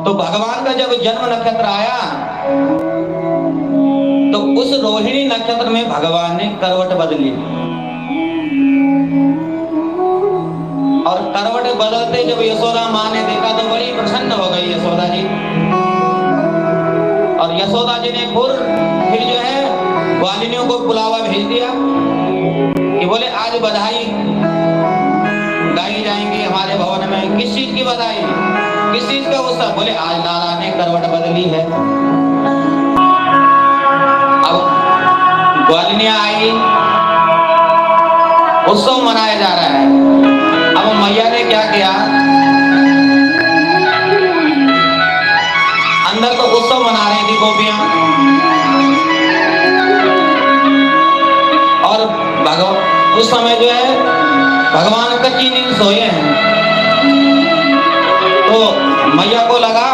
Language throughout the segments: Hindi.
तो भगवान का जब जन्म नक्षत्र आया तो उस रोहिणी नक्षत्र में भगवान ने करवट बदली, और करवट बदलते जब यशोदा माँ ने देखा तो बड़ी प्रसन्न हो गई यशोदा जी। और यशोदा जी ने फिर जो है ग्वालिनियों को बुलावा भेज दिया कि बोले आज बधाई गाई जाएंगी हमारे भवन में। किस चीज की बधाई, किस चीज का उत्सव? बोले आज लाला ने करवट बदली है। अब ग्वालिनियां आई, उत्सव मनाया जा रहा है। अब मैया ने क्या किया, अंदर तो उत्सव मना रही थी गोपियां, और उस समय जो है भगवान कच्ची नींद सोए हैं। तो मैया को लगा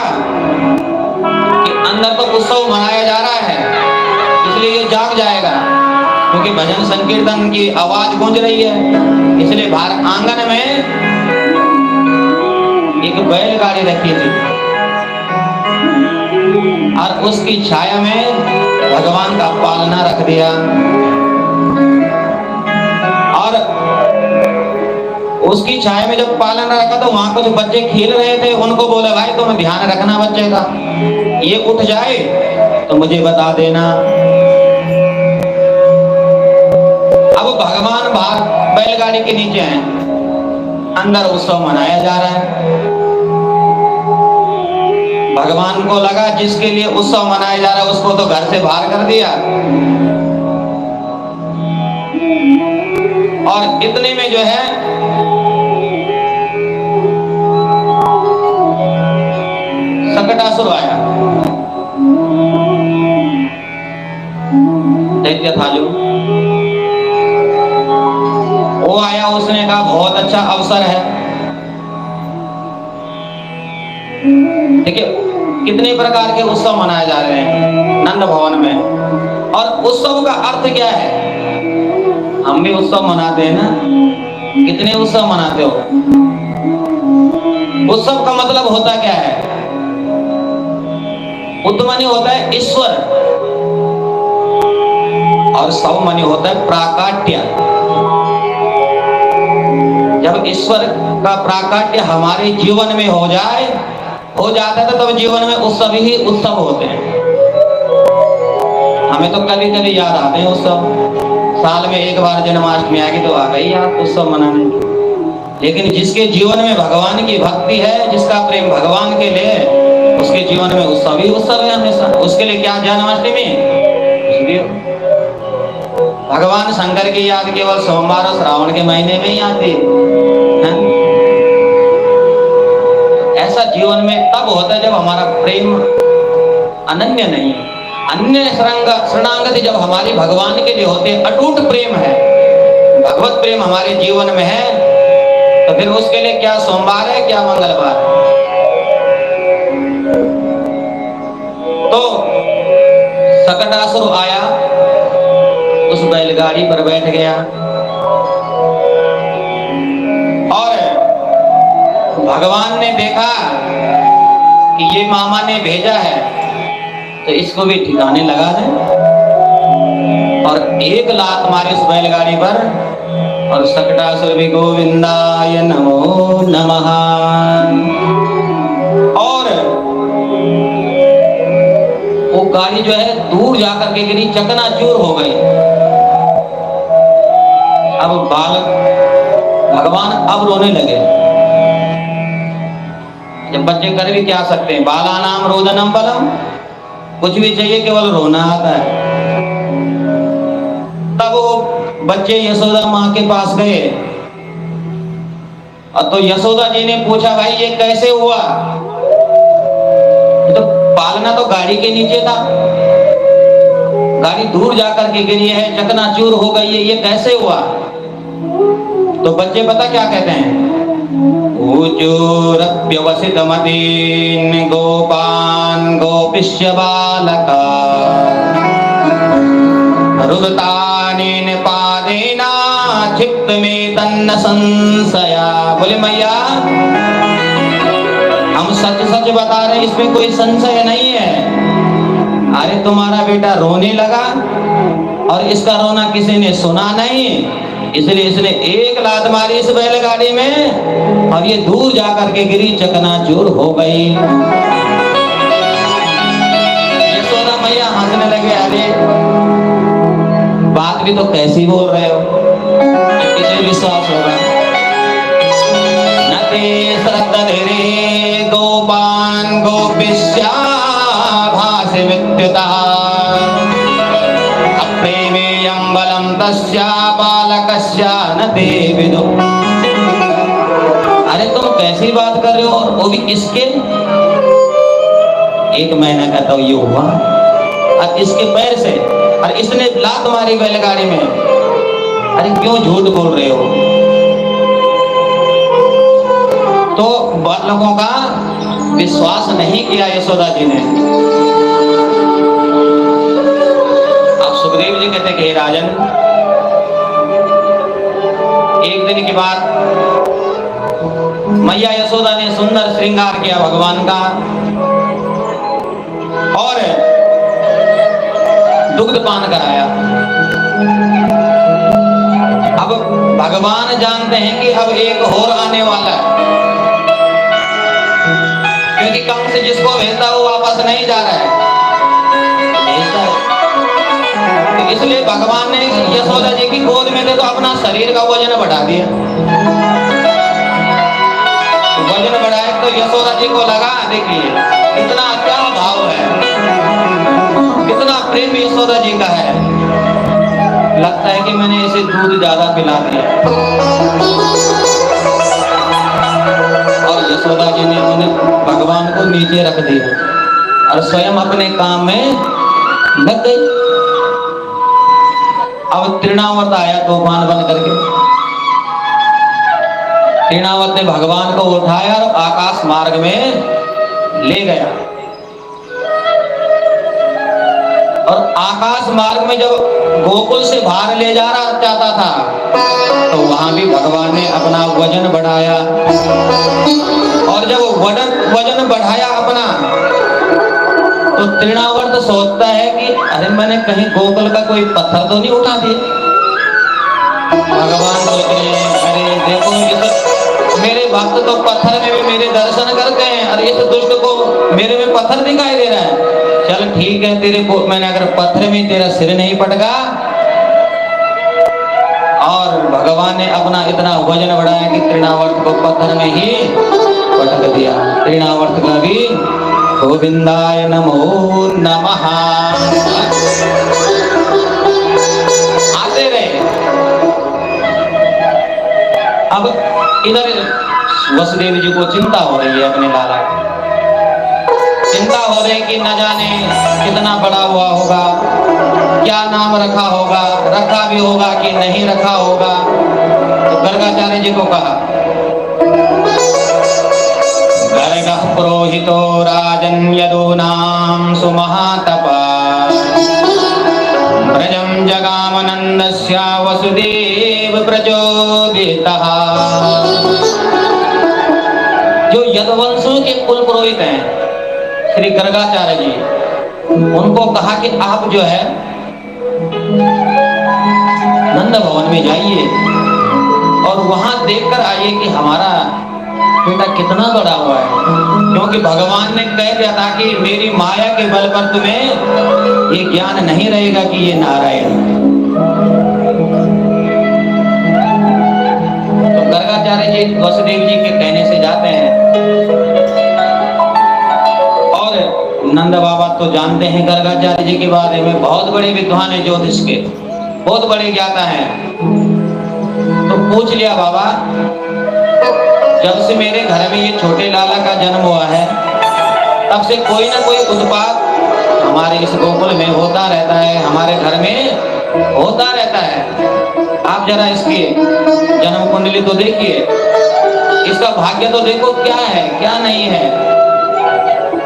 कि अंदर तो उत्सव मनाया जा रहा है, इसलिए ये जाग जाएगा, क्योंकि भजन संकीर्तन की आवाज गूंज रही है। इसलिए बाहर आंगन में एक बैलगाड़ी रखी थी और उसकी छाया में भगवान का पालना रख दिया। और उसकी छाया में जब पालना रखा तो वहां कुछ बच्चे खेल रहे थे, उनको बोले भाई तुम ध्यान रखना बच्चे का, ये उठ जाए तो मुझे बता देना। अब भगवान बाहर बैलगाड़ी के नीचे हैं, अंदर उत्सव मनाया जा रहा है। भगवान को लगा जिसके लिए उत्सव मनाया जा रहा है उसको तो घर से बाहर कर दिया। और इतने में जो है सकटासुर आया, दैत्य था जो, वो आया। उसने कहा बहुत अच्छा अवसर है। देखिए कितने प्रकार के उत्सव मनाए जा रहे हैं नंद भवन में, और उत्सव का अर्थ क्या है? हम भी उत्सव मनाते हैं ना, कितने उत्सव मनाते हो? उत्सव का मतलब होता क्या है? उत्तमनी होता है ईश्वर, और सवमनी होता है प्राकाट्य। जब ईश्वर का प्राकाट्य हमारे जीवन में हो जाता है तो तब जीवन में उत्सव ही उत्सव होते हैं। हमें तो कभी कभी याद आते हैं उत्सव, साल में एक बार जन्माष्टमी आ गई तो आ गई याद उत्सव मनाने। लेकिन जिसके जीवन में भगवान की भक्ति है, जिसका प्रेम भगवान के लिए, उसके जीवन में उत्सव ही उत्सव है हमेशा। उसके लिए क्या जन्माष्टमी, भगवान शंकर की याद केवल सोमवार और श्रावण के महीने में ही आती है। ऐसा जीवन में तब होता है जब हमारा प्रेम अनन्य नहीं है, अन्य शरणागति जब हमारी भगवान के लिए होते, अटूट प्रेम है, भगवत प्रेम हमारे जीवन में है, तो फिर उसके लिए क्या सोमवार है, क्या मंगलवार है। तो सकटासुर आया, उस बैलगाड़ी पर बैठ गया, और भगवान ने देखा कि ये मामा ने भेजा है तो इसको भी ठिकाने लगा दे, और एक लात मारी उस बैलगाड़ी पर, और सकटासुर भी गोविंदाय नमो नमः। और वो गाड़ी जो है दूर जाकर के गिरी, चकनाचूर हो गई। अब भगवान अब रोने लगे। जब बच्चे कर भी क्या सकते हैं, बाला नाम रोदनम बलम, कुछ भी चाहिए केवल रोना आता है। तब वो बच्चे यशोदा माँ के पास गए, और तो यशोदा जी ने पूछा भाई ये कैसे हुआ? तो पालना तो गाड़ी के नीचे था, गाड़ी दूर जाकर के गिरी है, चकनाचूर हो गई है, ये कैसे हुआ? तो बच्चे पता क्या कहते हैं, ऊचूरप्यवसितमदीन् गोपान् गोपिष्य बालका रुदतानेन पादेना क्षिप्त में तन्न संशया। बोले मैया हम सच सच बता रहे हैं, इसमें कोई संशय नहीं है। अरे तुम्हारा बेटा रोने लगा और इसका रोना किसी ने सुना नहीं, इसलिए इसने एक लात मारी इस बैलगाड़ी में और ये दूर जाकर के गिरी, चकनाचूर हो गई। यशोदा मैया हंसने लगे, अरे बात भी तो कैसी बोल रहे हो, किसे विश्वास होगा। नते श्रद्धधीरे गोपान गोपिष्या भासि विद्युता अप्रेमेयं बलं तस्या बालकस्या न ते विदु। अरे तुम कैसी बात कर रहे हो, और वो भी इसके 1 महीने का तो ये हुआ और इसके पैर से, और इसने लात मारी बैलगाड़ी में। अरे क्यों झूठ बोल रहे हो। तो बालकों का विश्वास नहीं किया यशोदा जी ने। अब सुखदेव जी कहते कि राजन, एक दिन के बाद मैया यशोदा ने सुंदर श्रृंगार किया भगवान का और दुग्ध पान कराया। अब भगवान जानते हैं कि अब एक और आने वाला है, क्योंकि कंस जिसको भेजता वो वापस नहीं जा रहा है, तो इसलिए भगवान ने यशोदा जी की गोद में तो अपना शरीर का वजन बढ़ा दिया। वजन बढ़ाए तो यशोदा जी को लगा, देखिए कितना क्या भाव है, कितना प्रेम यशोदा जी का है। लगता है कि मैंने इसे दूध ज्यादा पिला दिया। और यशोदा जी ने उन्हें भगवान को नीचे रख दिया और स्वयं अपने काम में लग गई। अब तृणावर्त आया तूफान बन करके। तृणावर्त ने भगवान को उठाया और आकाश मार्ग में ले गया। और आकाश मार्ग में जब गोकुल से बाहर ले जा रहा चाहता था तो वहां भी भगवान ने अपना वजन बढ़ाया। और जब वजन बढ़ाया अपना तो तृणावर्त सोचता है कि अरे मैंने कहीं गोकुल का कोई पत्थर तो नहीं उठा दिया। भगवान सोच रहे हैं, अरे देखो मेरे भक्त तो पत्थर में भी मेरे दर्शन करते हैं और इस दुष्ट को मेरे में पत्थर दिखाई दे रहा है। चल ठीक है, तेरे को मैंने अगर पत्थर में तेरा सिर नहीं पटका। और भगवान ने अपना इतना वजन बढ़ाया कि तृणावर्त को पत्थर में ही पटक दिया। तृणावर्त का भी गोविंदाय नमो नमः आते रहे। अब इधर वसुदेव जी को चिंता हो रही है अपने लाला की। चिंता हो रही कि न जाने कितना बड़ा हुआ होगा, क्या नाम रखा होगा, रखा भी होगा कि नहीं रखा होगा। तो गर्गाचार्य जी को कहा, गर्गः पुरोहितो राजन् यदूनां सुमहातपा ब्रजं जगामनन्दस्य वसुदेव प्रचोदितः। जो यदुवंशों के कुल पुरोहित हैं श्री गर्गाचार्य जी, उनको कहा कि आप जो है नंद भवन में जाइए और वहां देखकर आइए कि हमारा बेटा कितना बड़ा हुआ है। क्योंकि भगवान ने कह दिया था कि मेरी माया के बल पर तुम्हें ये ज्ञान नहीं रहेगा कि ये नारायण। तो गर्गाचार्य जी वसुदेव जी के कहने से जाते हैं। नंद बाबा तो जानते हैं गर्गाचार्य जी के बारे में, बहुत बड़े विद्वान है ज्योतिष के, बहुत बड़े ज्ञाता हैं। तो पूछ लिया, बाबा जब से मेरे घर में ये छोटे लाला का जन्म हुआ है तब से कोई ना कोई उत्पात हमारे इस गोकुल में होता रहता है, हमारे घर में होता रहता है। आप जरा इसकी जन्म कुंडली तो देखिए, इसका भाग्य तो देखो क्या है क्या नहीं है।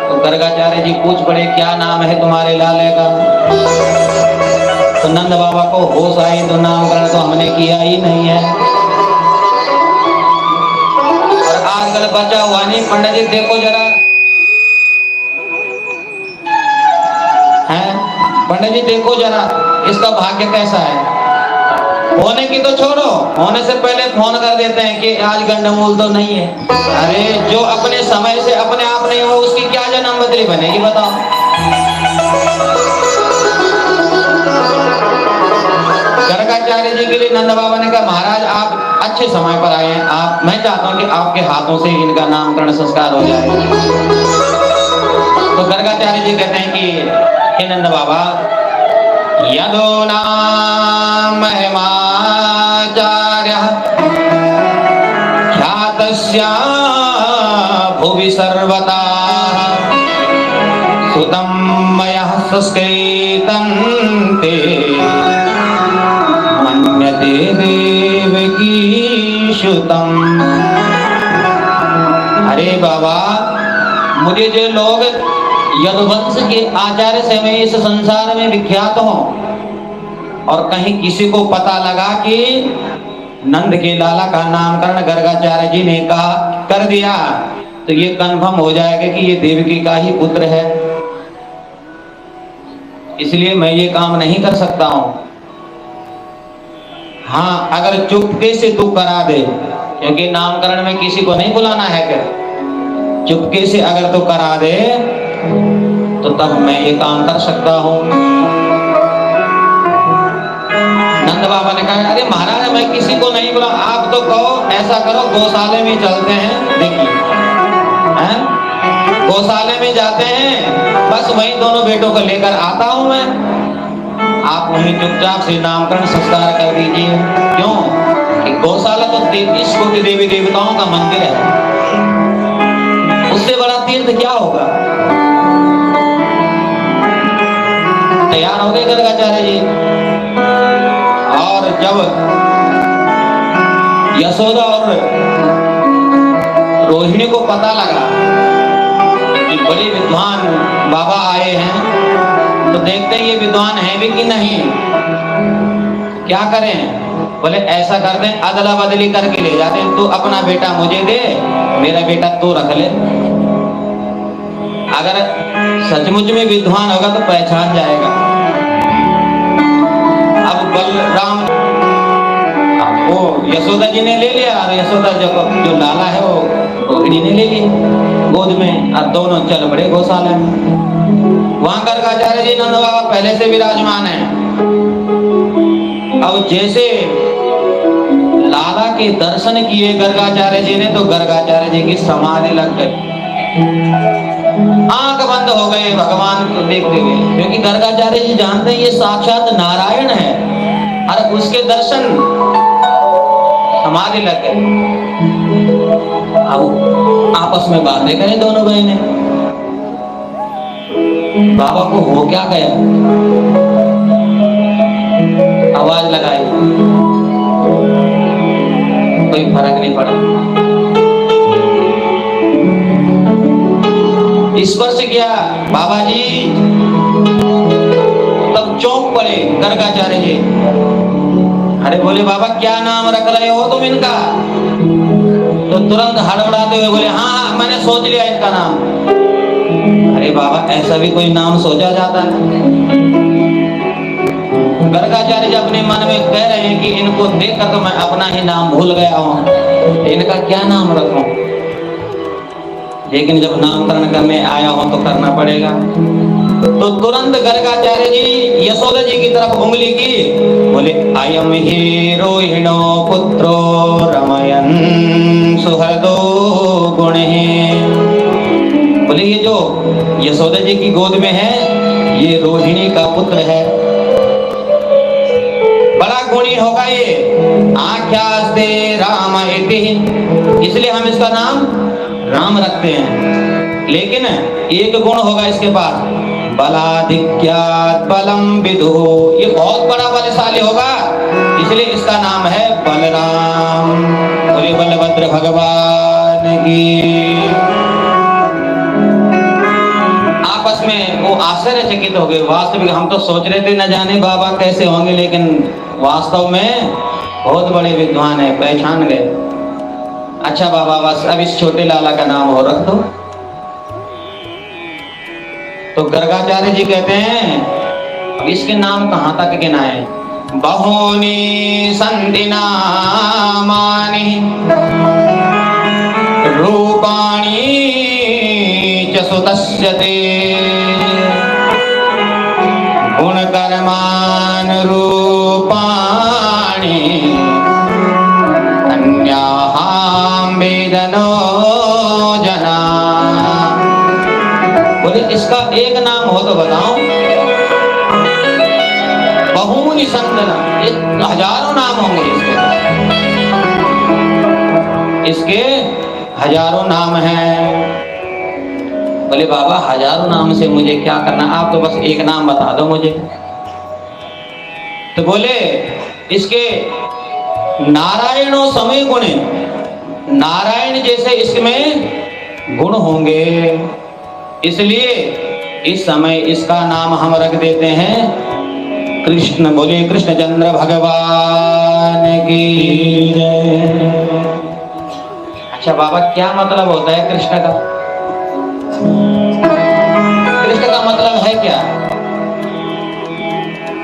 तो गर्गाचार्य जी पूछ पड़े, क्या नाम है तुम्हारे लाले का। तो नंद बाबा को होश आई, तो नामकरण तो हमने किया ही नहीं है और आजकल बचा हुआ नहीं। पंडित जी देखो जरा पंडित जी देखो जरा इसका भाग्य कैसा है। होने की तो छोड़ो, होने से पहले फोन कर देते हैं कि आज गंडमूल तो नहीं है। अरे जो अपने समय से अपने आप नहीं हो उसकी क्या जन्म बदली बनेगी बताओ। गर्गाचार्य जी के लिए नंद बाबा ने कहा महाराज आप अच्छे समय पर आए हैं, आप मैं चाहता हूं कि आपके हाथों से इनका नामकरण संस्कार हो जाए। तो गर्गाचार्य जी कहते हैं कि हे नंद बाबा यदो नाम महिमाचार्यः ख्यातस्य भुवि सर्वथा सुतं मयः संस्कृतं ते मन्यते देवकी सुतं। अरे बाबा मुझे जो लोग यदुवंश के आचार्य से मैं इस संसार में विख्यात हूं और कहीं किसी को पता लगा कि नंद के लाला का नामकरण गर्गाचार्य जी ने कहा कर दिया तो ये कन्फर्म हो जाएगा कि ये देवकी का ही पुत्र है। इसलिए मैं ये काम नहीं कर सकता हूं। हाँ अगर चुपके से तू करा दे, क्योंकि नामकरण में किसी को नहीं बुलाना है क्या, चुपके से अगर तू करा दे तो तब मैं ये काम कर सकता हूं। नंद बाबा ने कहा अरे महाराज मैं किसी को नहीं बुला, आप तो कहो ऐसा करो गौशाले में चलते हैं, देखिए गौशाले में जाते हैं, बस वहीं दोनों बेटों को लेकर आता हूं मैं, आप वहीं चुपचाप से नामकरण संस्कार कर दीजिए। क्यों कि गौशाला तो 33 कोटि देवी देवताओं का मंदिर है, उससे बड़ा तीर्थ क्या होगा। तैयार हो गए गर्गाचार्य जी। और जब यशोदा और रोहिणी को पता लगा कि बड़े विद्वान बाबा आए हैं तो देखते हैं ये विद्वान है भी कि नहीं, क्या करें। बोले ऐसा कर दें अदला बदली करके ले जाते हैं, तू अपना बेटा मुझे दे मेरा बेटा तू रख ले। अगर सचमुच में विद्वान होगा तो पहचान जाएगा। अब बलराम वो यशोदा जी ने ले लिया और यशोदा जो लाला है वो रोहिणी ने ले लिया गोद में और दोनों चल बड़े गौशाला में। वहां गर्गाचार्य जी नंद बाबा पहले से विराजमान है। अब जैसे लाला के दर्शन किए गर्गाचार्य जी ने तो गर्गाचार्य जी की समाधि लग गई, आंख बंद हो गए भगवान को देखते हुए, क्योंकि गर्गाचार्य जी जानते हैं ये साक्षात नारायण है और उसके दर्शन समाधि लग गए। अब आपस में बातें करें दोनों बहनें, बाबा को हो क्या गया, आवाज लगाई, कोई फर्क नहीं पड़ा। स्पर्श किया बाबा जी, तब चौंक पड़े गर्गाचार्य जी। अरे बोले बाबा क्या नाम रख रहे हो तुम इनका, तो तुरंत हड़बड़ाते हुए बोले हाँ मैंने सोच लिया इनका नाम। अरे बाबा ऐसा भी कोई नाम सोचा जाता है। गर्गाचार्य जी अपने मन में कह रहे हैं कि इनको देखकर तो मैं अपना ही नाम भूल गया हूँ, इनका क्या नाम रखूं, लेकिन जब नामकरण करने आया हूं तो करना पड़ेगा। तो तुरंत गर्गाचार्य जी यशोदा जी की तरफ उंगली की, बोले अयम ही रोहिणो पुत्रो रमयन सुहृदो गुणे। बोले ये जो यशोदा जी की गोद में है ये रोहिणी का पुत्र है, बड़ा गुणी होगा ये। आख्यास्ते राम इति, इसलिए हम इसका नाम राम रखते हैं। लेकिन एक गुण होगा इसके पास, बलाधिक्यात् बलम विदुः, ये बहुत बड़ा बलशाली होगा, इसलिए इसका नाम है बलराम। बोले बलभद्र भगवान की। आपस में वो आश्चर्यचकित हो गए। वास्तविक हम तो सोच रहे थे न जाने बाबा कैसे होंगे, लेकिन वास्तव में बहुत बड़े विद्वान है, पहचान गए। अच्छा बाबा बस अब इस छोटे लाला का नाम हो रख दो। तो गर्गाचार्य जी कहते हैं इसके नाम कहाँ तक गिनाए? बहूनि सन्ति नामानि रूपाणि च सुतस्य ते गुणकर्मानुरूपाणि अन्याहां वेदनो जना। बोले इसका एक नाम हो तो बताओ। बहूनि संतना, हजारों नाम होंगे इसके हजारों नाम हैं। बोले बाबा हजारों नाम से मुझे क्या करना, आप तो बस एक नाम बता दो मुझे। तो बोले इसके नारायणों समय गुणे, नारायण जैसे इसमें गुण होंगे, इसलिए इस समय इसका नाम हम रख देते हैं कृष्ण। बोले कृष्णचंद्र भगवान की जय। अच्छा बाबा क्या मतलब होता है कृष्ण का? कृष्ण का मतलब है क्या?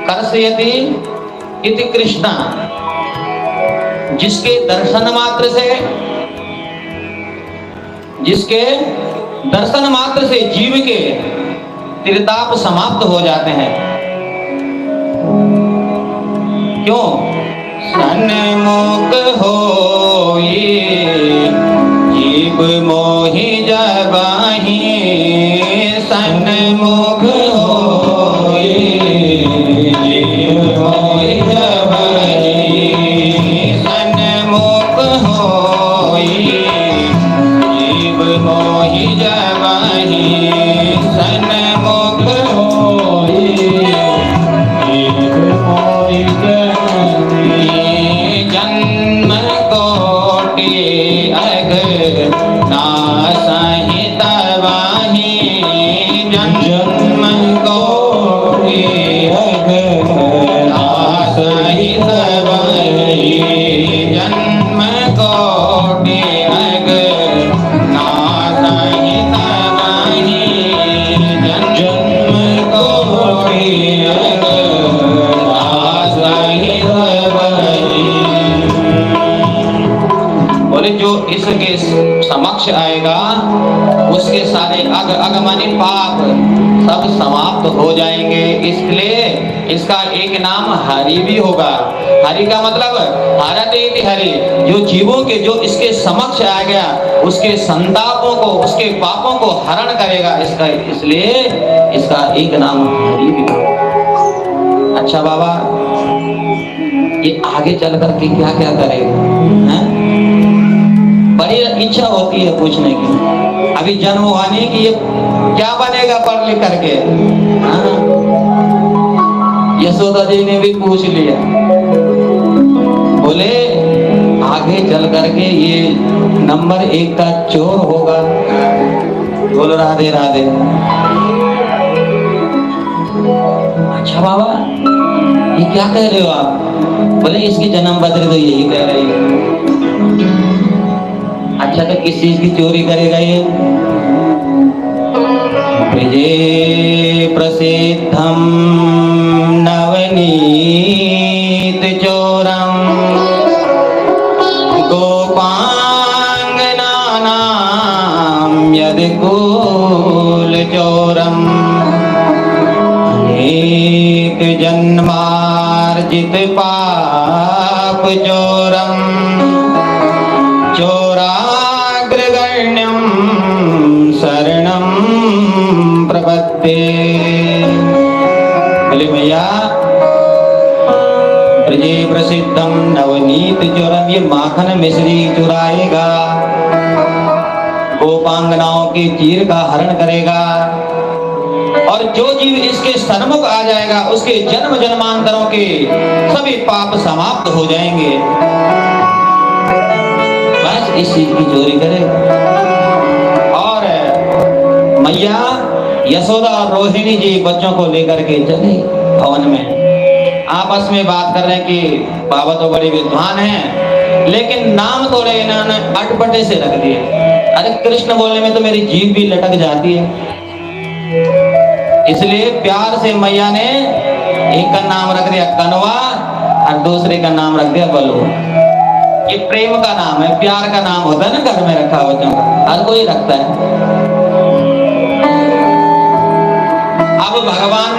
कर्षयति इति कृष्णा, जिसके दर्शन मात्र से, जिसके दर्शन मात्र से जीव के त्रिताप समाप्त हो जाते हैं। क्यों? सन्मुख होई जीव मोहि जबाहि, सन्मुख होई जीव मोहि जबाहि, सन्मुख होई जीव मोहि जबाहि, सन्मुख होई जीव मोहि जबाहि। जन्म कोटि अघ नासहि तबाहि, जन्म कोटि अघ नासहि तबाहि, जन्म कोटि अघ नासहि तबाहि, जन्म कोटि अघ नासहि तबाहि। बोले जो इसके समक्ष आएगा उसके सारे अगमनी पाप सब समाप्त हो जाएंगे। इसलिए इसका एक नाम हरि भी होगा। हरि का मतलब हरते इति हरि, जो जीवों के जो इसके समक्ष आ गया उसके संतापों को, उसके पापों को हरण करेगा इसका, इसलिए इसका एक नाम हरि भी होगा। अच्छा बाबा ये आगे चल करके क्या क्या करेगा? हैं? बड़ी इच्छा होती है पूछने की। अभी जन्म हुआ नहीं कि ये क्या बनेगा पढ़ लिख करके। यशोदा जी ने भी पूछ लिया। बोले आगे चल करके ये नंबर 1 का चोर होगा। बोल राधे राधे। अच्छा बाबा ये क्या कह रहे हो आप? बोले इसकी जन्म बदरी तो यही कह रही है। अच्छा तो किस चीज की चोरी करेगा ये? ब्रजे प्रसिद्धम नवनीत चोरम, गोपांगनानां यदकुल चोरम, अनेक जन्मार्जित पाप चोरम, चोराग्रगण्यं शरणं प्रपद्ये। बोले भैया ब्रजे प्रसिद्धम नवनीत चोरम, ये माखन मिश्री चुराएगा, गोपांगनाओं के चीर का हरण करेगा, और जो जीव इसके सन्मुख आ जाएगा उसके जन्म जन्मांतरों के सभी पाप समाप्त हो जाएंगे। बस इस चीज की चोरी करेगा। और मैया यशोदा और रोहिणी जी बच्चों को लेकर के चले भवन में। आपस में बात कर रहे हैं कि बाबा तो बड़े विद्वान हैं, लेकिन नाम थोड़े इन्होंने अटपटे से रख दिए। अरे कृष्ण बोलने में तो मेरी जीभ भी लटक जाती है। इसलिए प्यार से मैया ने एक का नाम रख दिया कनवा और दूसरे का नाम रख दिया बलू। ये प्रेम का नाम है, प्यार का नाम होता है ना, घर में रखा बच्चों का, हर कोई रखता है। अब भगवान